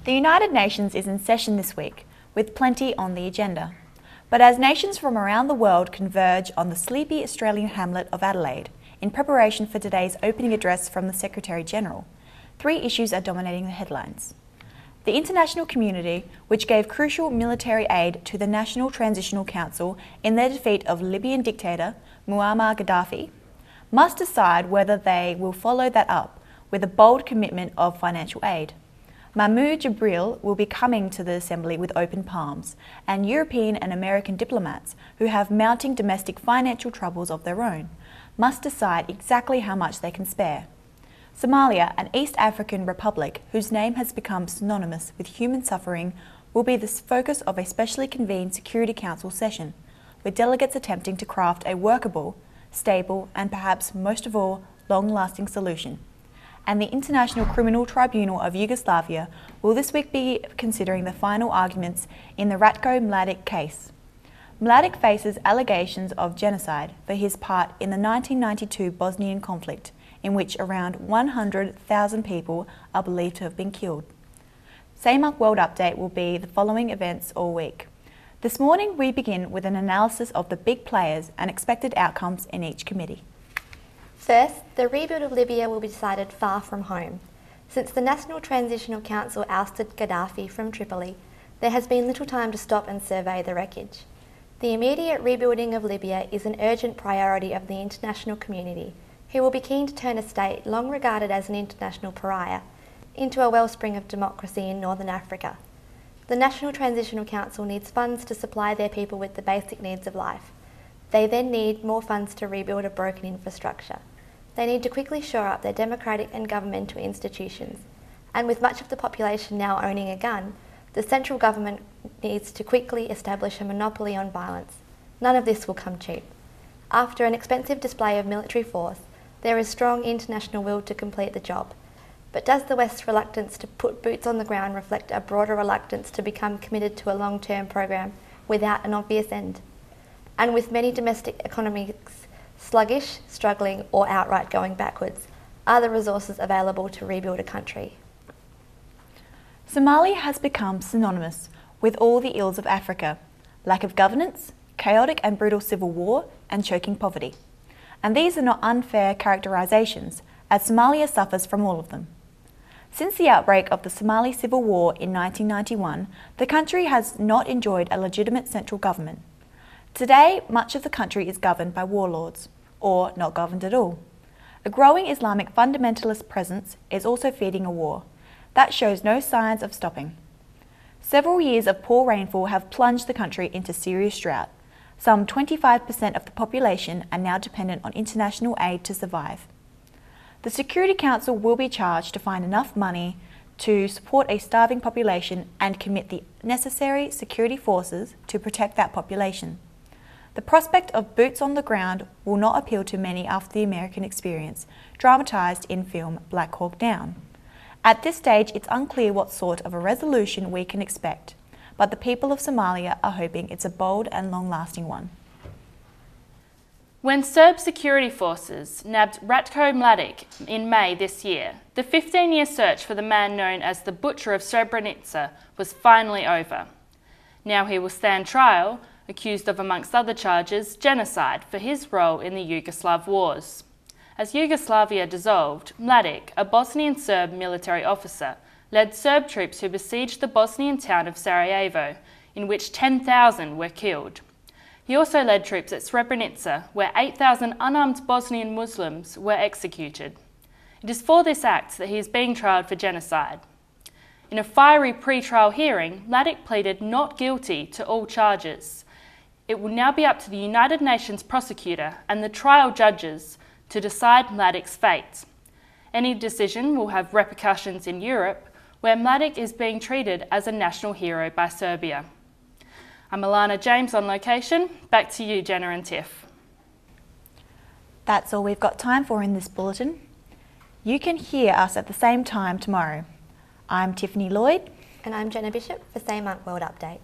The United Nations is in session this week, with plenty on the agenda. But as nations from around the world converge on the sleepy Australian hamlet of Adelaide, in preparation for today's opening address from the Secretary-General, three issues are dominating the headlines. The international community, which gave crucial military aid to the National Transitional Council in their defeat of Libyan dictator Muammar Gaddafi, must decide whether they will follow that up with a bold commitment of financial aid. Mahmoud Jibril will be coming to the Assembly with open palms, and European and American diplomats who have mounting domestic financial troubles of their own must decide exactly how much they can spare. Somalia, an East African republic whose name has become synonymous with human suffering, will be the focus of a specially convened Security Council session, with delegates attempting to craft a workable, stable and perhaps most of all, long-lasting solution. And the International Criminal Tribunal of Yugoslavia will this week be considering the final arguments in the Ratko Mladic case. Mladic faces allegations of genocide for his part in the 1992 Bosnian conflict, in which around 100,000 people are believed to have been killed. SAMUC World Update will be the following events all week. This morning we begin with an analysis of the big players and expected outcomes in each committee. First, the rebuild of Libya will be decided far from home. Since the National Transitional Council ousted Gaddafi from Tripoli, there has been little time to stop and survey the wreckage. The immediate rebuilding of Libya is an urgent priority of the international community, who will be keen to turn a state long regarded as an international pariah into a wellspring of democracy in Northern Africa. The National Transitional Council needs funds to supply their people with the basic needs of life. They then need more funds to rebuild a broken infrastructure. They need to quickly shore up their democratic and governmental institutions. And with much of the population now owning a gun, the central government needs to quickly establish a monopoly on violence. None of this will come cheap. After an expensive display of military force, there is strong international will to complete the job. But does the West's reluctance to put boots on the ground reflect a broader reluctance to become committed to a long-term program without an obvious end? And with many domestic economies sluggish, struggling, or outright going backwards, are the resources available to rebuild a country? Somalia has become synonymous with all the ills of Africa: lack of governance, chaotic and brutal civil war, and choking poverty. And these are not unfair characterisations, as Somalia suffers from all of them. Since the outbreak of the Somali Civil War in 1991, the country has not enjoyed a legitimate central government. Today, much of the country is governed by warlords, or not governed at all. A growing Islamic fundamentalist presence is also feeding a war that shows no signs of stopping. Several years of poor rainfall have plunged the country into serious drought. Some 25% of the population are now dependent on international aid to survive. The Security Council will be charged to find enough money to support a starving population and commit the necessary security forces to protect that population. The prospect of boots on the ground will not appeal to many after the American experience, dramatised in film Black Hawk Down. At this stage, it's unclear what sort of a resolution we can expect, but the people of Somalia are hoping it's a bold and long-lasting one. When Serb security forces nabbed Ratko Mladic in May this year, the 15-year search for the man known as the Butcher of Srebrenica was finally over. Now he will stand trial, accused of, amongst other charges, genocide for his role in the Yugoslav wars. As Yugoslavia dissolved, Mladic, a Bosnian Serb military officer, led Serb troops who besieged the Bosnian town of Sarajevo, in which 10,000 were killed. He also led troops at Srebrenica, where 8,000 unarmed Bosnian Muslims were executed. It is for this act that he is being trialled for genocide. In a fiery pre-trial hearing, Mladic pleaded not guilty to all charges. It will now be up to the United Nations prosecutor and the trial judges to decide Mladic's fate. Any decision will have repercussions in Europe, where Mladic is being treated as a national hero by Serbia. I'm Alana James on location. Back to you, Jenna and Tiff. That's all we've got time for in this bulletin. You can hear us at the same time tomorrow. I'm Tiffany Lloyd. And I'm Jenna Bishop for SAMUC World Update.